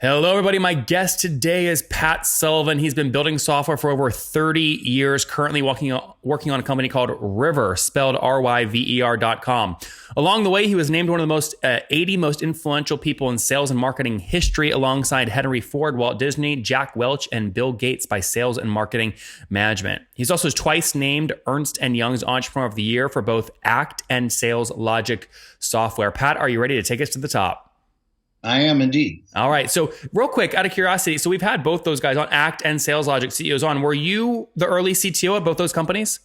Hello, everybody. My guest today is Pat Sullivan. He's been building software for over 30 years, currently working on a company called River, spelled RYVER.com. Along the way, he was named one of the 80 most influential people in sales and marketing history, alongside Henry Ford, Walt Disney, Jack Welch, and Bill Gates by Sales and Marketing Management. He's also twice named Ernst Young's Entrepreneur of the Year for both ACT and SalesLogix software. Pat, are you ready to take us to the top? I am indeed. All right. So real quick, out of curiosity, so we've had both those guys on, ACT and SalesLogix CEOs on. Were you the early CTO at both those companies?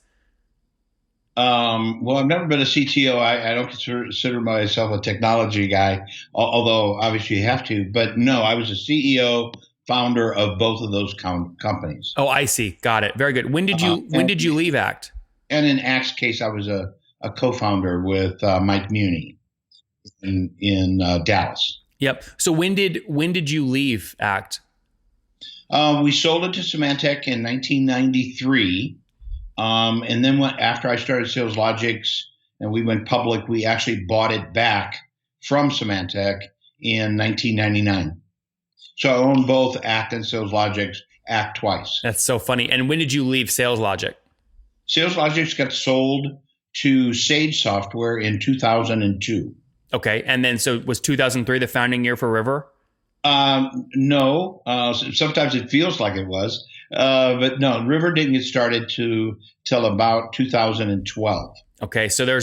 Well, I've never been a CTO. I don't consider myself a technology guy, although obviously you have to. But no, I was a CEO, founder of both of those companies. Oh, I see. Got it. Very good. When did you leave ACT? And in ACT's case, I was a co-founder with Mike Muni in Dallas. Yep. So when did you leave ACT? We sold it to Symantec in 1993. And then after I started SalesLogix and we went public, we actually bought it back from Symantec in 1999. So I own both ACT and SalesLogix, ACT twice. That's so funny. And when did you leave SalesLogix? SalesLogix got sold to Sage Software in 2002. Okay. And then, so was 2003 the founding year for River? No. Sometimes it feels like it was. But no, River didn't get started till about 2012. Okay. So there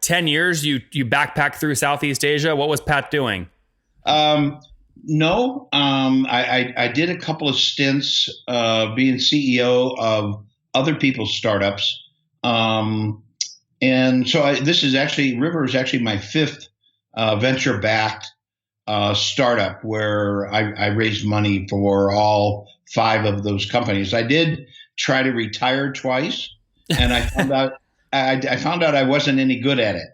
10 years you backpacked through Southeast Asia. What was Pat doing? No. I did a couple of stints being CEO of other people's startups. And so River is actually my fifth venture-backed startup where I raised money for all five of those companies. I did try to retire twice, and I found out I wasn't any good at it.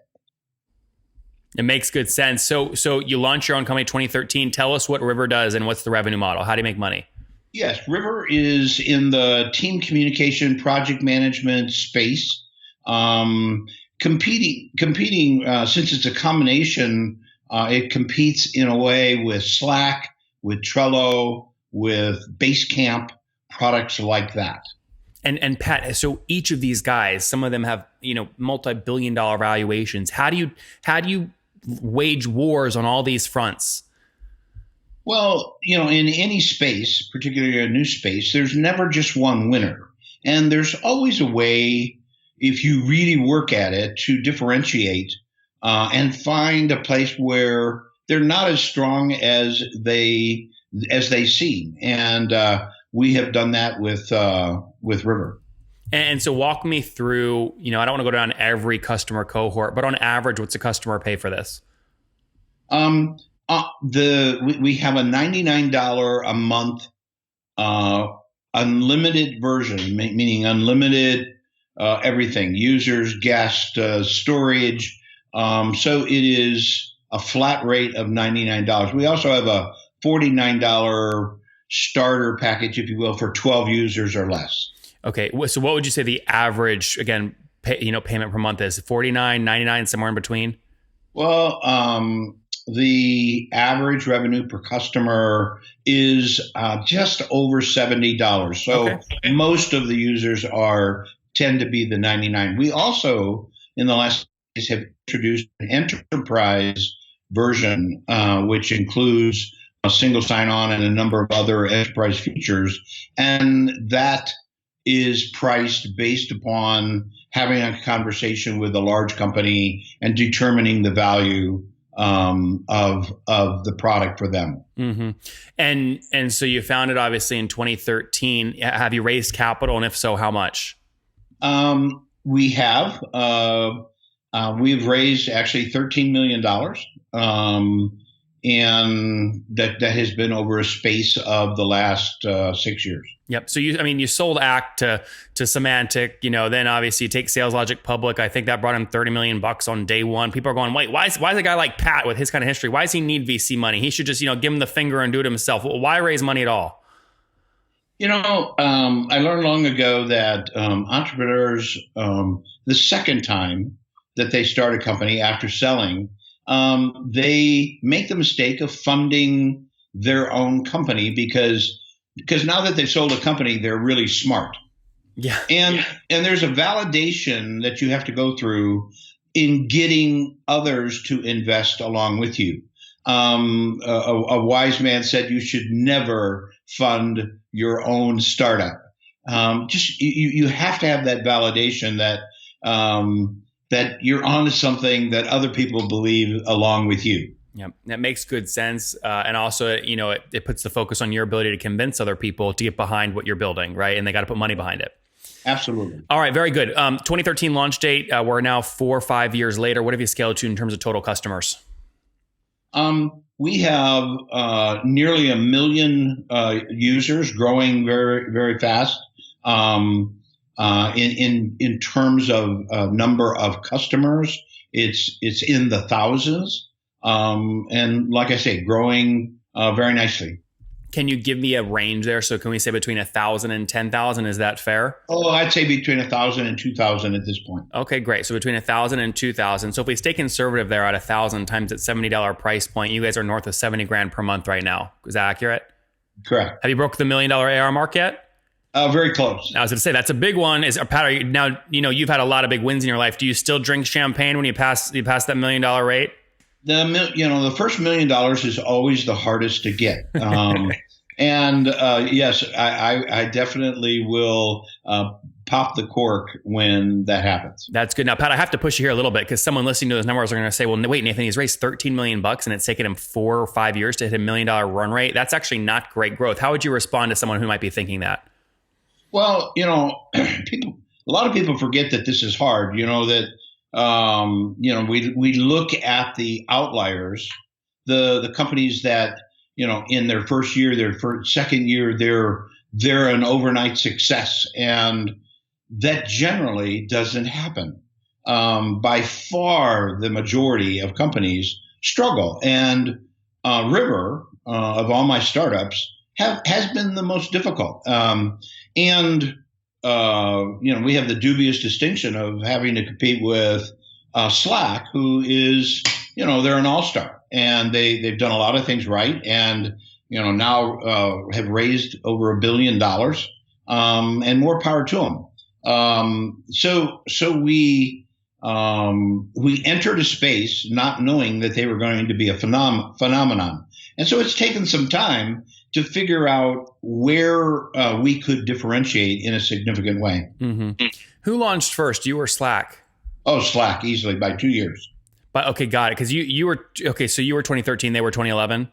It makes good sense. So you launched your own company in 2013. Tell us what River does and what's the revenue model. How do you make money? Yes, River is in the team communication, project management space. Competing since it's a combination, it competes in a way with Slack, with Trello, with Basecamp, products like that. And Pat, so each of these guys, some of them have multi-billion-dollar valuations. How do you wage wars on all these fronts? Well, in any space, particularly a new space, there's never just one winner, and there's always a way, if you really work at it, to differentiate and find a place where they're not as strong as they seem. And we have done that with River. And so walk me through, I don't want to go down every customer cohort, but on average, what's a customer pay for this? We have a $99 a month unlimited version, meaning unlimited everything, users, guests, storage. So it is a flat rate of $99. We also have a $49 starter package, if you will, for 12 users or less. Okay. So what would you say the average, again, payment per month is? $49, $99, somewhere in between? Well, the average revenue per customer is just over $70. So okay. Most of the users tend to be the 99. We also, in the last days, have introduced an enterprise version, which includes a single sign-on and a number of other enterprise features. And that is priced based upon having a conversation with a large company and determining the value of the product for them. Mm-hmm. And so you founded obviously in 2013. Have you raised capital, and if so, how much? We have. We've raised actually $13 million, and that has been over a space of the last 6 years. Yep. So you sold ACT to Symantec, then obviously you take SalesLogix public. I think that brought him $30 million on day one. People are going, wait, why is a guy like Pat with his kind of history? Why does he need VC money? He should just, give him the finger and do it himself. Well, why raise money at all? I learned long ago that entrepreneurs, the second time that they start a company after selling, they make the mistake of funding their own company because now that they've sold a company, they're really smart. Yeah. And there's a validation that you have to go through in getting others to invest along with you. A wise man said you should never fund your own startup. Just you have to have that validation that that you're onto something that other people believe along with you. Yeah, that makes good sense. And also, it puts the focus on your ability to convince other people to get behind what you're building, right? And they got to put money behind it. Absolutely. All right, very good. 2013 launch date. We're now 4 or 5 years later. What have you scaled to in terms of total customers? We have nearly 1 million users, growing very, very fast. In terms of number of customers, it's in the thousands, and like I say, growing very nicely. Can you give me a range there? So can we say between 1,000 and 10,000? Is that fair? Oh, I'd say between 1,000 and 2,000 at this point. Okay, great. So between 1,000 and 2,000. So if we stay conservative there at 1,000 times at $70 price point, you guys are north of 70 grand per month right now. Is that accurate? Correct. Have you broke the $1 million ARR mark yet? Very close. I was going to say that's a big one. Pat, now you've had a lot of big wins in your life. Do you still drink champagne when you pass that $1 million rate? The first $1 million is always the hardest to get. And yes, I definitely will pop the cork when that happens. That's good. Now, Pat, I have to push you here a little bit because someone listening to those numbers are going to say, well, wait, Nathan, he's raised $13 million and it's taken him 4 or 5 years to hit $1 million run rate. That's actually not great growth. How would you respond to someone who might be thinking that? Well, a lot of people forget that this is hard. We look at the outliers, the companies that, in their first year, second year, they're an overnight success, and that generally doesn't happen. By far, the majority of companies struggle, and River, of all my startups, has been the most difficult. We have the dubious distinction of having to compete with Slack, who is, they're an all-star, and they've done a lot of things right, and now have raised over $1 billion, and more power to them. So we entered a space not knowing that they were going to be a phenomenon, and so it's taken some time to figure out where we could differentiate in a significant way. Mm-hmm. Who launched first, you or Slack? Oh, Slack, easily by 2 years. But okay, got it. Because you were okay. So you were 2013, they were 2011.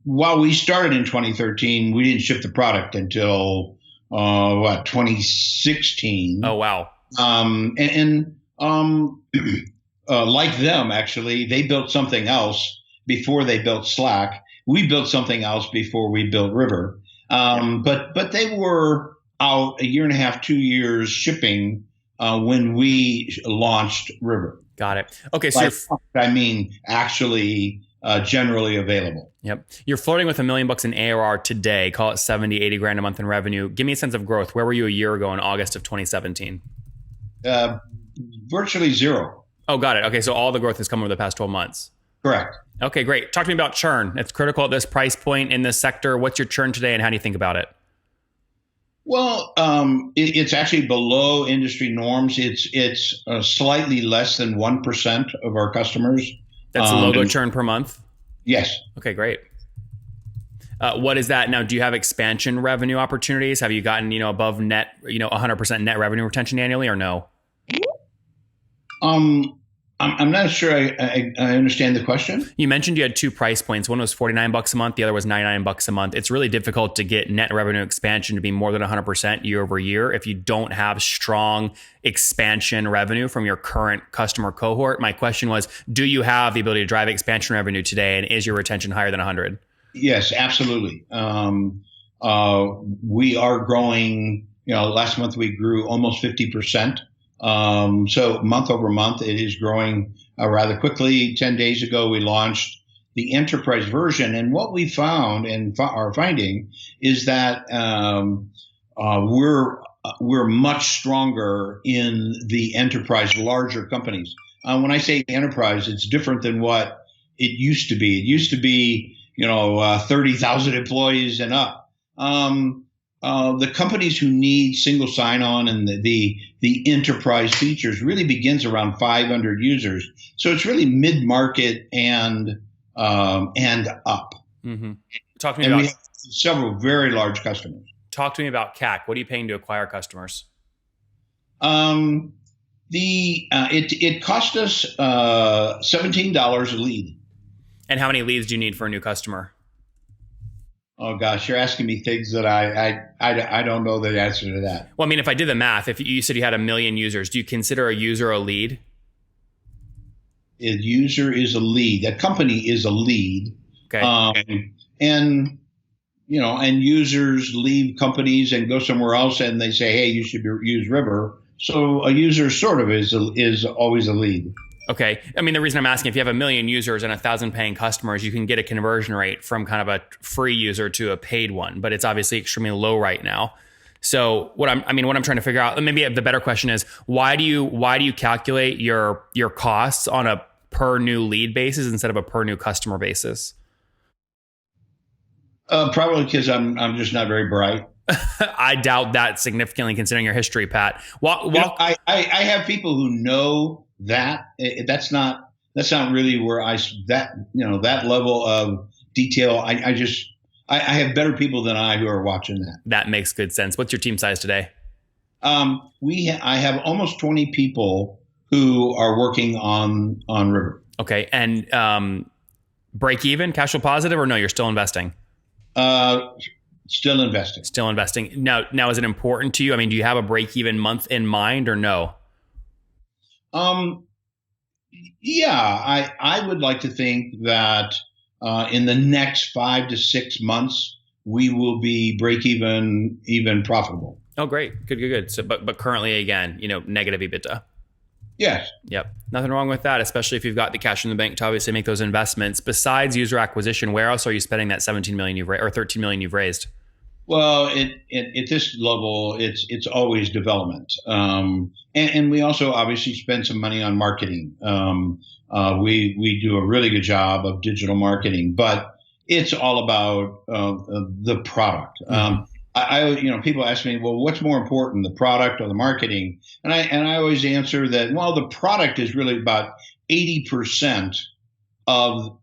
While we started in 2013, we didn't ship the product until 2016. Oh wow. Like them, actually, they built something else before they built Slack. We built something else before we built River. But they were out 1.5 to 2 years shipping when we launched River. Got it. Okay, so actually generally available. Yep. You're flirting with $1 million in ARR today. Call it 70, 80 grand a month in revenue. Give me a sense of growth. Where were you a year ago in August of 2017? Virtually zero. Oh, got it. Okay, so all the growth has come over the past 12 months. Correct. Okay, great. Talk to me about churn. It's critical at this price point in this sector. What's your churn today and how do you think about it? Well, it's actually below industry norms. It's slightly less than 1% of our customers. That's a logo churn per month? Yes. Okay, great. What is that now? Do you have expansion revenue opportunities? Have you gotten, above net, 100% net revenue retention annually or no? I'm not sure I understand the question. You mentioned you had 2 price points. One was $49 a month. The other was $99 a month. It's really difficult to get net revenue expansion to be more than 100% year over year if you don't have strong expansion revenue from your current customer cohort. My question was, do you have the ability to drive expansion revenue today? And is your retention higher than 100? Yes, absolutely. We are growing. Last month we grew almost 50%. So month over month, it is growing rather quickly. 10 days ago, we launched the enterprise version. And what we found and are finding is that we're much stronger in the enterprise, larger companies. When I say enterprise, it's different than what it used to be. It used to be, 30,000 employees and up. The companies who need single sign-on and the enterprise features really begins around 500 users. So it's really mid-market and up. Mm-hmm. Talk to me and about we have several very large customers. Talk to me about CAC. What are you paying to acquire customers? It cost us $17 a lead. And how many leads do you need for a new customer? Oh gosh, you're asking me things that I don't know the answer to that. Well, I mean, if I did the math, if you said you had 1 million users, do you consider a user a lead? A user is a lead. A company is a lead. Okay. And users leave companies and go somewhere else, and they say, "Hey, you should use River." So a user sort of is always a lead. Okay. I mean, the reason I'm asking, if you have 1 million users and 1,000 paying customers, you can get a conversion rate from kind of a free user to a paid one, but it's obviously extremely low right now. So what I'm trying to figure out, maybe the better question is, why do you calculate your costs on a per new lead basis instead of a per new customer basis? Probably because I'm just not very bright. I doubt that significantly, considering your history, Pat. I have people who know that. That's not really where that level of detail. I have better people than I who are watching that. That makes good sense. What's your team size today? I have almost 20 people who are working on River. Okay, and break even, cash flow positive, or no? You're still investing. Still investing. Still investing. Now, is it important to you? I mean, do you have a break-even month in mind or no? Yeah, I would like to think that in the next 5 to 6 months, we will be even profitable. Oh, great. Good. So, but currently, again, negative EBITDA. Yes. Yep. Nothing wrong with that, especially if you've got the cash in the bank to obviously make those investments. Besides user acquisition, where else are you spending that 17 million or 13 million you've raised? Well, at this level, it's always development, and we also obviously spend some money on marketing. We do a really good job of digital marketing, but it's all about the product. People ask me, well, what's more important, the product or the marketing? And I always answer that, well, the product is really about 80% of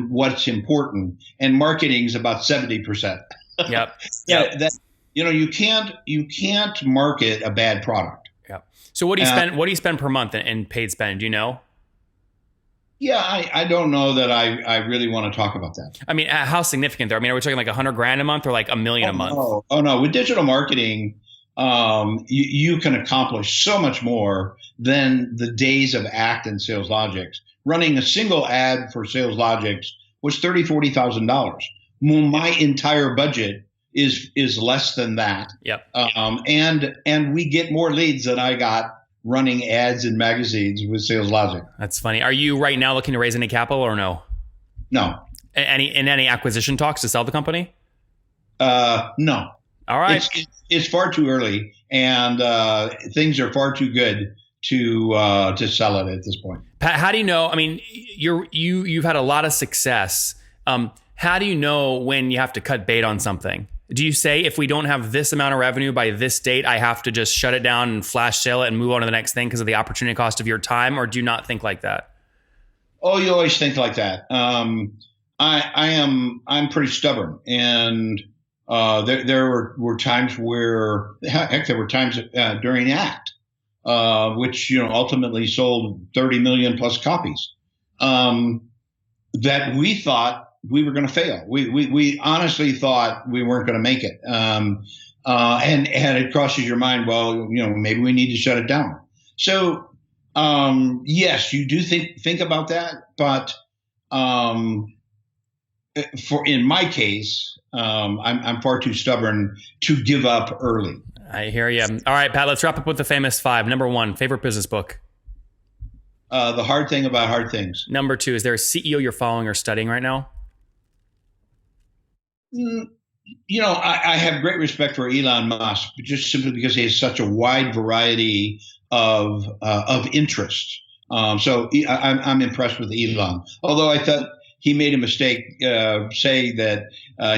what's important, and marketing is about 70%. Yep. You can't market a bad product. Yep. So what do you spend? What do you spend per month in paid spend? Do you know? Yeah, I don't know that I really want to talk about that. I mean, how significant though? I mean, are we talking like $100,000 a month or like $1 million a month? Oh no! With digital marketing, you can accomplish so much more than the days of ACT and SalesLogix. Running a single ad for SalesLogix was $30,000-$40,000. My entire budget is less than that. Yep. And we get more leads than I got running ads in magazines with SalesLogix. That's funny. Are you right now looking to raise any capital or no? No. Any acquisition talks to sell the company? No. All right. It's far too early, and things are far too good to sell it at this point. Pat, how do you know? I mean, you've had a lot of success. How do you know when you have to cut bait on something? Do you say, if we don't have this amount of revenue by this date, I have to just shut it down and flash sale it and move on to the next thing because of the opportunity cost of your time? Or do you not think like that? Oh, you always think like that. I'm pretty stubborn, and there were times where, heck, there were times during ACT, which ultimately sold 30 million plus copies, that we thought we were going to fail. We honestly thought we weren't going to make it. And it crosses your mind, well, maybe we need to shut it down. So, yes, you do think about that, but in my case, I'm far too stubborn to give up early. I hear you. All right, Pat, let's wrap up with the famous 5. Number 1, favorite business book. The Hard Thing About Hard Things. Number 2, is there a CEO you're following or studying right now? I have great respect for Elon Musk, just simply because he has such a wide variety of interests. I'm impressed with Elon. Although I thought he made a mistake saying that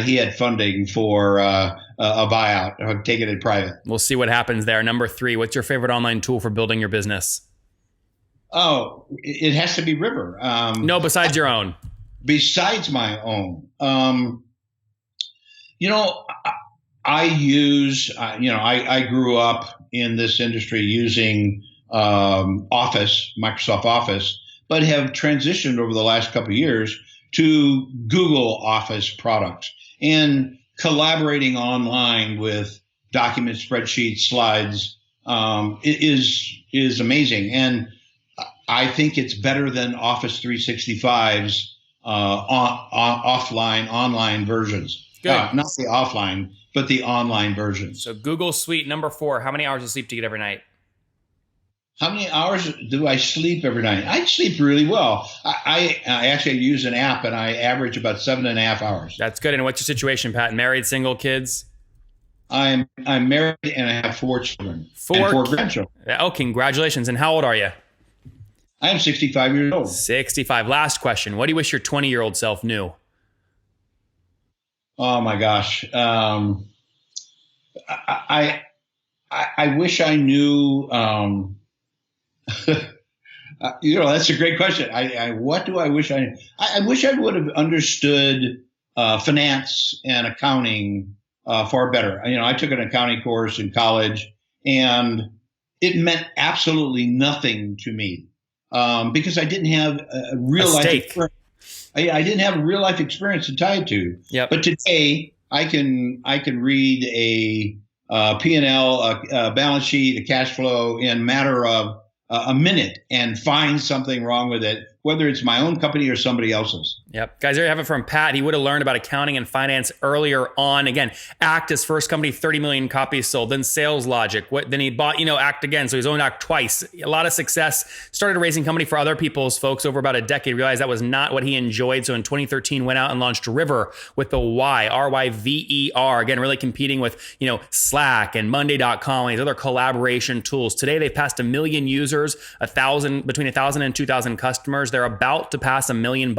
he had funding for a buyout or taking it private. We'll see what happens there. Number 3, what's your favorite online tool for building your business? Oh, it has to be River. No, besides your own. Besides my own. I use, I grew up in this industry using Microsoft Office, but have transitioned over the last couple of years to Google Office products and collaborating online with documents, spreadsheets, slides is amazing. And I think it's better than Office 365's online versions. Not the offline, but the online versions. So Google Suite. Number 4, how many hours of sleep do you get every night? How many hours do I sleep every night? I sleep really well. I actually use an app, and I average about 7.5 hours. That's good. And what's your situation, Pat? Married, single, kids? I'm married, and I have 4 children. And 4 grandchildren. Oh, congratulations. And how old are you? I am 65 years old. 65. Last question. What do you wish your 20-year-old self knew? Oh my gosh. I wish I knew. That's a great question. What do I wish I knew? I wish I would have understood finance and accounting far better. I took an accounting course in college, and it meant absolutely nothing to me because I didn't have a real life experience. I didn't have a real life experience to tie it to. Yep. But today I can read a P&L, a balance sheet, a cash flow in a matter of a minute and find something wrong with it, whether it's my own company or somebody else's. Yep. Guys, there you have it from Pat. He would have learned about accounting and finance earlier on. Again, Act, his first company, 30 million copies sold. Then SalesLogix. Then he bought, Act again. So he's owned Act twice. A lot of success. Started a raising company for other people's folks over about a decade. Realized that was not what he enjoyed. So in 2013, went out and launched River with the Y, R-Y-V-E-R. Again, really competing with, Slack and Monday.com and these other collaboration tools. Today, they've passed 1 million users, between 1,000 and 2,000 customers. They're about to pass $1 million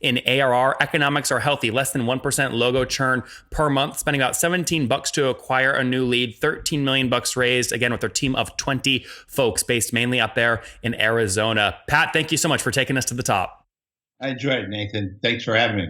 in ARR. Economics are healthy, less than 1% logo churn per month, spending about $17 to acquire a new lead, $13 million raised, again, with their team of 20 folks based mainly up there in Arizona. Pat, thank you so much for taking us to the top. I enjoyed it, Nathan. Thanks for having me.